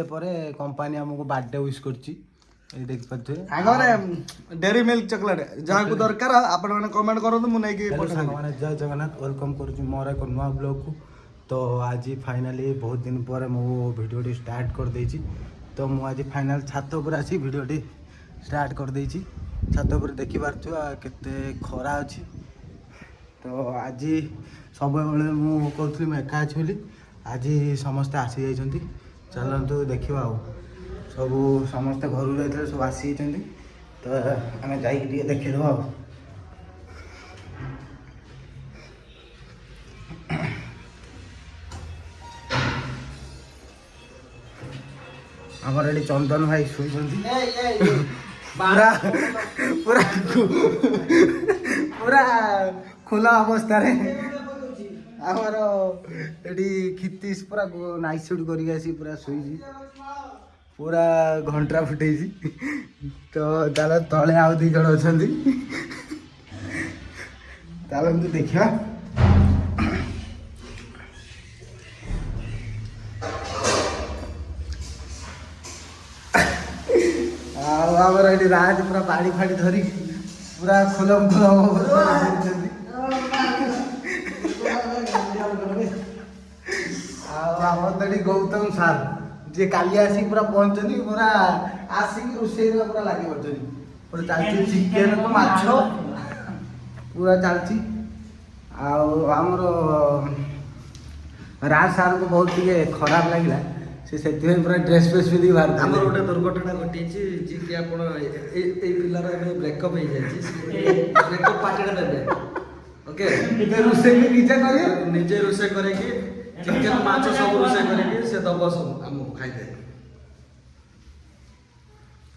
मासे परे कंपनी हमको बर्थडे विश करची ए देख पथु आगरे डेरी मिल्क चॉकलेट जहा को दरकार आपण माने कमेंट करंतु मु नै कि पठा माने जय जगन्नाथ वेलकम करची मोर एक नवा ब्लॉग को। तो आज फाइनली बहुत दिन पर मु वीडियो स्टार्ट कर देची। तो मु आज फाइनल छात ऊपर आसी वीडियो स्टार्ट कर देची। छात ऊपर देखि पारछु केते खरा अछि। तो आज सब बेले मु कहथि म एका अछि बोली आज समस्त आसी जाइछन्ती। चलंतु देखिबा सब समस्त घर जाइले सब आसी जाइछन्ती। तो आमे जाई के देखि दबा। हमारे एडी चंदन भाई सुइछन्ती पूरा पूरा पूरा खुला अवस्था रे आमर एडी खितीस पूरा नाइस शूट करी आसी पूरा सुइजी पूरा घंटा फुटेजी। तो ताले तळे आउ दी जण अछन्ती ताले हम देखिया। आमर एडी राज पूरा बाड़ी फाड़ी धरी पूरा खुलम खुलम आमर गौतम सार जे काली आसी पूरा पहुंचनी पूरा आसी रोषे पूरा लगी पड़छनी पूरा चलती चिकेन को माछ पूरा चलती। आमर राज सार को बहुत खराब लगिला से पूरा ड्रेस फेस भी बाहर हमर गोटे दुर्घटना घटी जी कि आपण ए पिलार ए ब्रेकअप हो जाई ब्रेकअप पार्टी देबे ओके निजे रोषे भी निजे करे निजे रोषे करे कि चिकेन माछ सब रोषे करे कि से दबो सब हम खाइ दे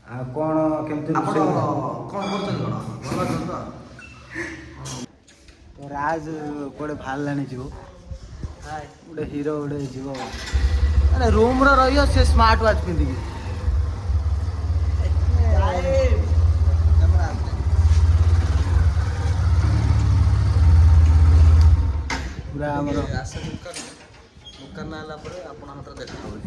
आ कोन केमते रोषे कोन करछन कोन भलो तो तो राज कोडे फाललानी जीवो हाय गोटे हीरो गोटे जीवो अरे रूम रे रहियो से स्मार्ट वॉच पिंदी पूरा हमर दुकान आला पर आपण हाथ देखा होई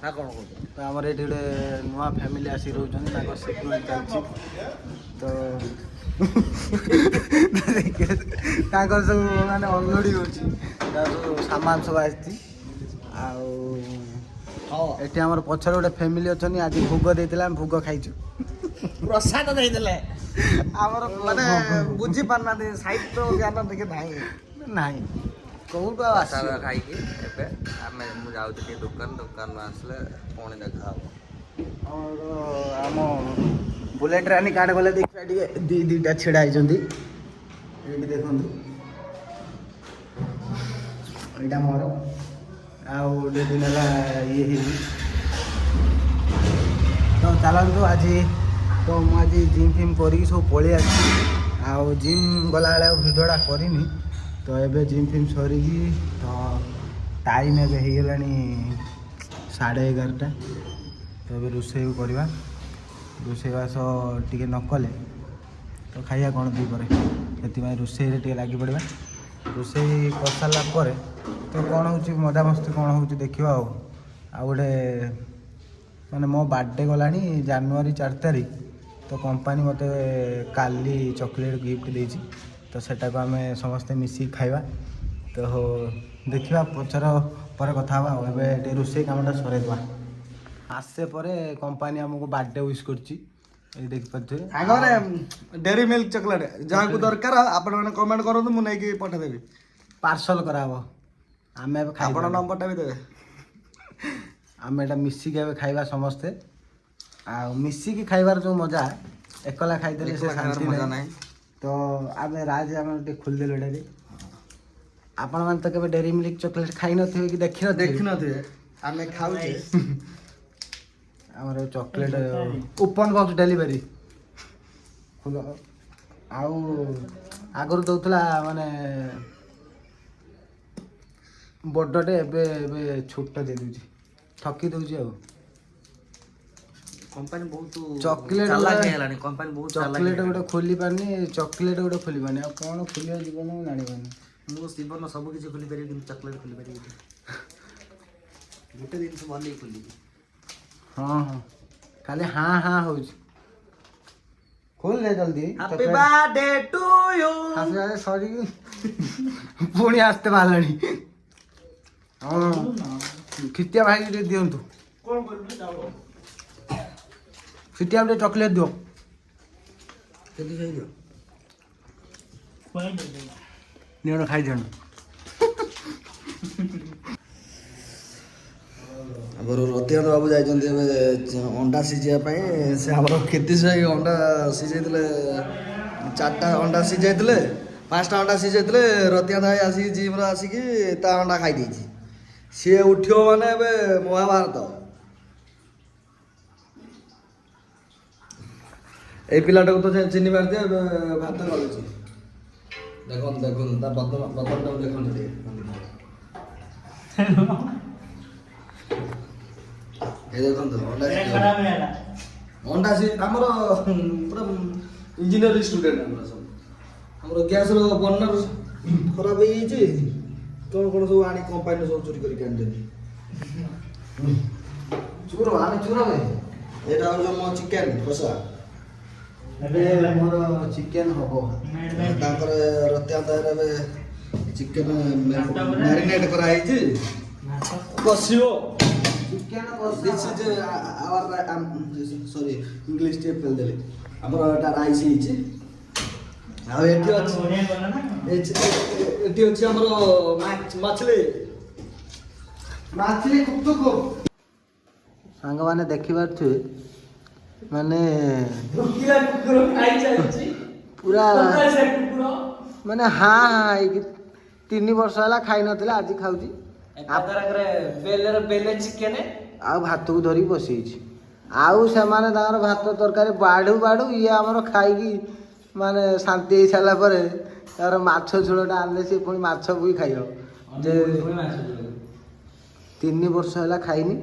ना कोन को तो हमर एठी गोटे नुवा फैमिली आसी रहउछन ताको सिक्योरिटी चलची। तो ताको सब माने ऑलरेडी होची ताको सामान सब आस्ती एठी हमर पछर गोटे फैमिली अछनी आज भोग देतिला हम भोग खाइछु प्रसाद दे देले हमर माने बुझी पारना दे साहित्य ज्ञान देखे नाही नाही कहू तो प्रसाद खाई के एबे आमे मु जाउ के दुकान में आसले पुणी देखा हो और आम बुलेट रानी कार्ड गले देखा दी दीटा छिड़ा होती देखु यहाँ मोर आउ दिन ये तो चलतु आज तो मुझे जिम फिम कर सब पलि आउ जिम गला भिडियोटा करनी। तो एबे जिम फिम सरिकी तो टाइम एबे हो गलानी 11:30 तो एबे रोषे करवा रोषेबास टिके न कले तो खाइया कौन दी पर से रोषे टे लगी पड़ा रोषे कर सारा पर तो कौन हो मजा मस्ती कौन हो देखा आ गोटे माने मो बर्थडे गलानी January 4 तारिख। तो कंपनी मते काली चॉकलेट गिफ्ट देची तो सेटा को आमे समस्ते मिसी खाइबा। तो देखिबा पचर पर कथा बा एबे रोषे कामटा सरे दवा आसे परे कंपनी हमको बर्थडे विश करची ए देख पथु आगरे डेरी मिल्क चॉकलेट जहा को दरकार आपण माने कमेंट करंतु मु नै कि पठा देबी पार्सल कराबो आमे खाइबा आपण नंबरटा भी देबे आमे एटा मिसी के खाइबा समस्ते आ मिसी के खाइबार जो मजा एकला खाइ देले से शांति मजा नाही। तो आमे राज आमे खोल देलो एडे आपण मान तो केबे डेरी मिल्क चॉकलेट खाइ न थे कि देखि न थे आमे खाउ छे हमर चॉकलेट ओपन बॉक्स डिलीवरी खोल आउ आगर दउतला माने बडटे एबे एबे छोटा दे दूची ठकी दूची आ कंपनी बहुत चॉकलेट चालाक हेलानी कंपनी बहुत चालाक चॉकलेट गोटे खोली पानी चॉकलेट गोटे खोली पानी आ कौन खोलिया जीवन में जानी पानी मो जीवन सब किसी खोली पारे कि चॉकलेट खोली पारे गोटे दिन से बन खोली ହଁ ହଁ ଖାଲି ହାଁ ହାଁ ହଉଛି। ଖୋଲ ଦେ ଜଲ୍ଦି। Happy birthday to you. ଆସିବା ସରିକି ପୁଣି ଆସିତେ ବାହାରିଲାଣି। ହଁ ଖିତିଆ ଭାଇକି ଟିକେ ଦିଅନ୍ତୁ। ଖିତିଆ ଟିକେ ଚକୋଲେଟ୍ ଦିଅ। କେତେ ଖାଇଦିଅ? ନିଅଣ ଖାଇଦିଅନ୍ତୁ। ଆମର ରତିକାନ୍ତ ବାବୁ ଯାଇଛନ୍ତି ଏବେ ଅଣ୍ଡା ସିଝିବା ପାଇଁ। ସେ ଆମର କ୍ଷିତିଶ ଭାଇ ଅଣ୍ଡା ସିଝେଇଥିଲେ, 4ଟା ଅଣ୍ଡା ସିଝେଇଥିଲେ, 5ଟା ଅଣ୍ଡା ସିଝେଇଥିଲେ। ରତିକାନ୍ତ ଭାଇ ଆସିକି ଜିମ୍ରୁ ଆସିକି ତା ଅଣ୍ଡା ଖାଇ ଦେଇଛି। ସିଏ ଉଠିବ ମାନେ ଏବେ ମହାଭାରତ। ଏଇ ପିଲାଟାକୁ ତ ଚିହ୍ନି ପାରୁଥିବେ, ଏବେ ଭାତ ଗାଳୁଛି। ଦେଖନ୍ତୁ ଦେଖନ୍ତୁ ତା ବଦନଟାକୁ ଦେଖନ୍ତୁ ଟିକେ। ଏ ଦେଖନ୍ତୁ ଅଣ୍ଡା ଆମର ପୁରା ଇଞ୍ଜିନିୟରିଂ ଷ୍ଟୁଡେଣ୍ଟ ଆମର ସବୁ। ଆମର ଗ୍ୟାସର ବର୍ଣ୍ଣର ଖରାପ ହେଇଯାଇଛି, କ'ଣ କ'ଣ ସବୁ ଆଣି କମ୍ପାନୀରୁ ସବୁ ଚୋରି କରିକି ଆଣିଛନ୍ତି। ଚୁର ଆମେ ଚୁର ଭାଇ। ଏଇଟା ହେଉଛି ଆମ ଚିକେନ କଷା। ଏବେ ମୋର ଚିକେନ ହବ। ତାଙ୍କର ରତିକାନ୍ତ ଏବେ ଚିକେନ ମ୍ୟାରିନେଟ୍ କରାହେଇଛି, କଷିବ। Chicken this is our sorry English ଟିକେ ଫେଲଦେଲି। ଆମର ଏଟା ରାଇସ୍ ହେଇଛି। ଆଉ ଏଠି ଅଛି ଆମର ମାଛଲି। ସାଙ୍ଗମାନେ ଦେଖିପାରୁଥିବେ ମାନେ ପୁରା ମାନେ ହାଁ ହାଁ ହେଇକି 3 ବର୍ଷ ହେଲା ଖାଇ ନଥିଲା, ଆଜି ଖାଉଛି। ଆଉ ଭାତକୁ ଧରିକି ବସିଯାଇଛି। ଆଉ ସେମାନେ ତାଙ୍କର ଭାତ ତରକାରୀ ବାଢୁ ବାଢୁ ଇଏ ଆମର ଖାଇକି ମାନେ ଶାନ୍ତି ହେଇସାରିଲା ପରେ ତାର ମାଛ ଝୋଳଟା ଆଣିଲେ ସିଏ ପୁଣି ମାଛ ବି ଖାଇବ। ଯେ 3 ବର୍ଷ ହେଲା ଖାଇନି,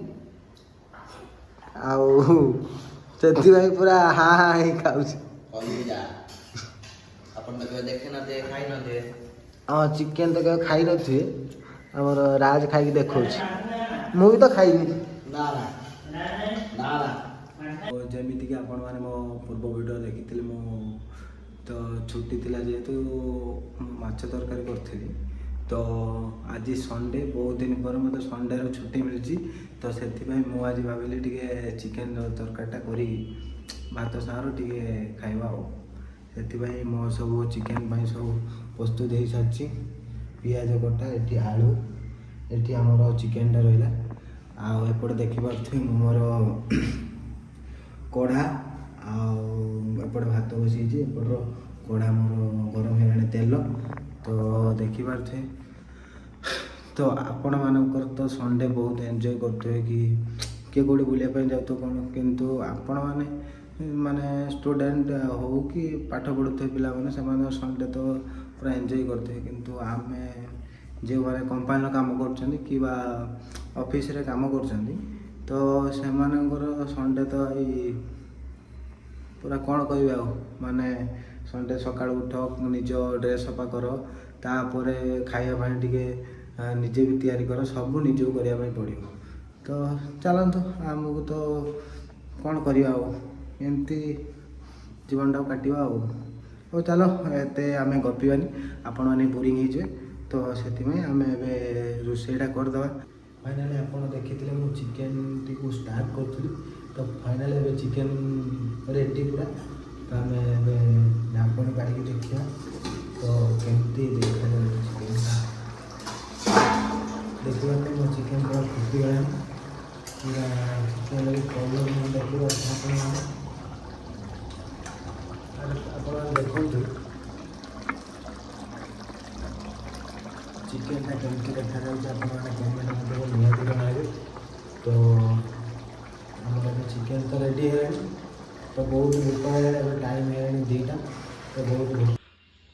ଆଉ ସେଥିପାଇଁ ପୁରା ହାଁ ହାଁ ହେଇ ଖାଉଛି। ଆପଣ ତ କେବେ ଦେଖିନଥିବେ, ଖାଇନଥିବେ। ହଁ ଚିକେନ ତ କେବେ ଖାଇନଥିବେ, ଆମର ରାଜ ଖାଇକି ଦେଖଉଛି। ମୁଁ ବି ତ ଖାଇନି। ଯେମିତିକି ଆପଣମାନେ ମୋ ପୂର୍ବ ଭିଡ଼ିଓ ଦେଖିଥିଲେ, ମୁଁ ତ ଛୁଟି ଥିଲା ଯେହେତୁ ମାଛ ତରକାରୀ କରିଥିଲି। ତ ଆଜି ସଣ୍ଡେ, ବହୁତ ଦିନ ପରେ ମୋତେ ସଣ୍ଡେର ଛୁଟି ମିଳିଛି। ତ ସେଥିପାଇଁ ମୁଁ ଆଜି ଭାବିଲି ଟିକେ ଚିକେନ ତରକାରୀଟା କରିକି ଭାତ ସାଙ୍ଗରେ ଟିକେ ଖାଇବା ଆଉ। ସେଥିପାଇଁ ମୋ ସବୁ ଚିକେନ ପାଇଁ ସବୁ ପ୍ରସ୍ତୁତ ହେଇସାରିଛି। ପିଆଜ କଟା, ଏଠି ଆଳୁ, ଏଠି ଆମର ଚିକେନଟା ରହିଲା। ଆଉ ଏପଟେ ଦେଖିପାରୁଥିବେ ମୁଁ ମୋର କଢ଼ା, ଆଉ ଏପଟେ ଭାତ ବସିଯାଇଛି। ଏପଟର କଢ଼ା ମୋର ଗରମ ହେଇଗଲାଣି ତେଲ। ତ ଦେଖିପାରୁଥିବେ। ତ ଆପଣମାନଙ୍କର ତ ସଣ୍ଡେ ବହୁତ ଏନ୍ଜୟ କରୁଥିବେ କି କିଏ କେଉଁଠି ବୁଲିବା ପାଇଁ ଯାଉଥିବ କ'ଣ, କିନ୍ତୁ ଆପଣମାନେ ମାନେ ଷ୍ଟୁଡେଣ୍ଟ ହଉ କି ପାଠ ପଢ଼ୁଥିବେ ପିଲାମାନେ, ସେମାନେ ସଣ୍ଡେ ତ ପୁରା ଏନ୍ଜୟ କରୁଥିବେ। କିନ୍ତୁ ଆମେ ଯେଉଁମାନେ କମ୍ପାନୀର କାମ କରୁଛନ୍ତି କିମ୍ବା ଅଫିସରେ କାମ କରୁଛନ୍ତି, ତ ସେମାନଙ୍କର ସଣ୍ଡେ ତ ଏଇ ପୁରା କ'ଣ କହିବି ଆଉ, ମାନେ ସଣ୍ଡେ ସକାଳୁ ଉଠ, ନିଜ ଡ୍ରେସ୍ ସଫା କର, ତାପରେ ଖାଇବା ପାଇଁ ଟିକେ ନିଜେ ବି ତିଆରି କର, ସବୁ ନିଜକୁ କରିବା ପାଇଁ ପଡ଼ିବ। ତ ଚାଲନ୍ତୁ, ଆମକୁ ତ କ'ଣ କରିବା ଆଉ, ଏମିତି ଜୀବନଟାକୁ କାଟିବା ଆଉ। ହଉ ଚାଲ, ଏତେ ଆମେ ଗପିବାନି, ଆପଣମାନେ ବୋରିଂ ହେଇଯିବେ। ତ ସେଥିପାଇଁ ଆମେ ଏବେ ରୋଷେଇଟା କରିଦେବା। ଫାଇନାଲି ଆପଣ ଦେଖିଥିଲେ ମୁଁ ଚିକେନଟିକୁ ଷ୍ଟାର୍ଟ କରୁଥିଲି। ତ ଫାଇନାଲି ଏବେ ଚିକେନ ରେଡ଼ି ପୁରା। ତ ଆମେ ଏବେ ଢାଙ୍କୁଣୀ କାଢ଼ିକି ଦେଖିବା ତ କେମିତି ଦେଖାଯାଉଛି ଚିକେନଟା। ଦେଖିବା ପାଇଁ ମୋ ଚିକେନ ପୁରା ଫୁଟିଗଲାଣି, ପୁରା ଚିକେନର କଲର୍ ମୁଁ ଦେଖିପାରୁଛି। ଆପଣମାନେ ଦେଖନ୍ତୁ ଚିକେନଟା କେମିତି ଦେଖାଯାଉଛି। ଆପଣମାନେ କମେଣ୍ଟ ମଧ୍ୟ ନିହାତି ଜଣାଇବେ। ତ ଆମର ଏବେ ଚିକେନ ତ ରେଡ଼ି ହେଇଗଲାଣି। ତ ବହୁତ ଭୋକ ହେଇଗଲାଣି, ଏବେ ଟାଇମ୍ ହେଇଗଲାଣି 2ଟା। ତ ବହୁତ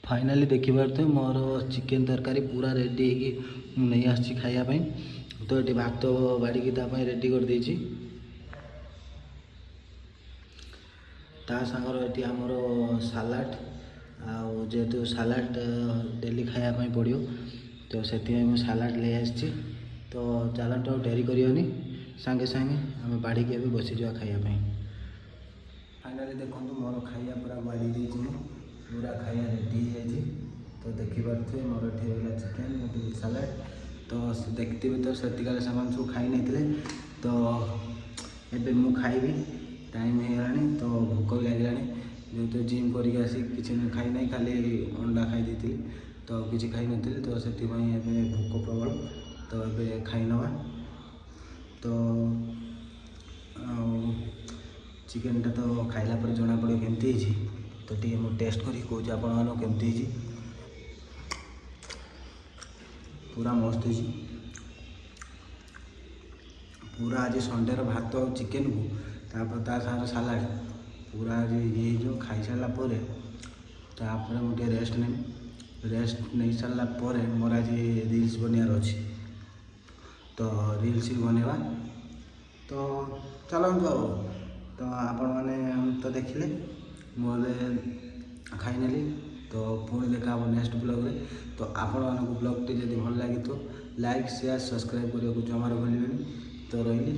ଫାଇନାଲି ଦେଖିପାରୁଥିବେ ମୋର ଚିକେନ ତରକାରୀ ପୁରା ରେଡ଼ି ହେଇକି ମୁଁ ନେଇ ଆସିଛି ଖାଇବା ପାଇଁ। ତ ଏଠି ଭାତ ବାଢ଼ିକି ତା ପାଇଁ ରେଡ଼ି କରିଦେଇଛି। ତା ସାଙ୍ଗରେ ଏଠି ଆମର ସାଲାଡ଼, ଆଉ ଯେହେତୁ ସାଲାଡ଼ ଡେଲି ଖାଇବା ପାଇଁ ପଡ଼ିବ, ତ ସେଥିପାଇଁ ମୁଁ ସାଲାଡ଼ ନେଇ ଆସିଛି। ତ ଚାଲନ୍ତୁ ଆଉ ଡେରି କରିବନି, ସାଙ୍ଗେ ସାଙ୍ଗେ ଆମେ ବାଢ଼ିକି ଏବେ ବସିଯିବା ଖାଇବା ପାଇଁ। ଫାଇନାଲି ଦେଖନ୍ତୁ ମୋର ଖାଇବା ପୁରା ବାଢ଼ି ଦେଇଛି, ମୁଁ ପୁରା ଖାଇବା ରେଡ଼ି ହେଇଯାଇଛି। ତ ଦେଖିପାରୁଥିବେ ମୋର ଏଠି ରହିଲା ଚିକେନ୍, ଏଠି ସାଲାଡ଼। ତ ଦେଖିଥିବେ ତ ସେତିକାରେ ସେମାନେ ସବୁ ଖାଇ ନେଇଥିଲେ। ତ ଏବେ ମୁଁ ଖାଇବି, ଟାଇମ୍ ହେଇଗଲାଣି, ତ ଭୋକ ବି ଲାଗିଲାଣି। ଯେହେତୁ ଜିମ୍ କରିକି ଆସି କିଛି ଖାଇ ନାହିଁ, ଖାଲି ଅଣ୍ଡା ଖାଇ ଦେଇଥିଲି, ତ କିଛି ଖାଇନଥିଲି। ତ ସେଥିପାଇଁ ଏବେ ଭୋକ ପ୍ରବଳ, ତ ଏବେ ଖାଇନେବା। ତ ଆଉ ଚିକେନ୍ଟା ତ ଖାଇଲା ପରେ ଜଣାପଡ଼ିବ କେମିତି ହେଇଛି। ତ ଟିକେ ମୁଁ ଟେଷ୍ଟ କରିକି କହୁଛି ଆପଣମାନଙ୍କୁ କେମିତି ହେଇଛି। ପୁରା ମସ୍ତ ହେଇଛି। ପୁରା ଆଜି ସଣ୍ଡେର ଭାତ ଆଉ ଚିକେନ୍କୁ ତାପରେ ତା ସାଙ୍ଗରେ ସାଲାଡ଼ ପୁରା ଆଜି ଇଏ ହେଇଯିବ। ଖାଇସାରିଲା ପରେ ତାପରେ ମୁଁ ଟିକେ ରେଷ୍ଟ ନେବି। ରେଷ୍ଟ ନେଇ ସାରିଲା ପରେ ମୋର ଆଜି ରିଲ୍ସ ବନେଇବାର ଅଛି, ତ ରିଲ୍ସ ବି ବନେଇବା। ତ ଚାଲନ୍ତୁ ଆଉ। ତ ଆପଣମାନେ ତ ଦେଖିଲେ ମୁଁ ଏବେ ଖାଇନେଲି। ତ ପୁଣି ଦେଖା ହେବ ନେକ୍ସଟ ବ୍ଲଗ୍ରେ। ତ ଆପଣମାନଙ୍କୁ ବ୍ଲଗ୍ଟି ଯଦି ଭଲ ଲାଗିଥିବ ଲାଇକ୍ ସେୟାର ସବସ୍କ୍ରାଇବ୍ କରିବାକୁ ଜମାରୁ ଭୁଲିବେନି। ତ ରହିଲି।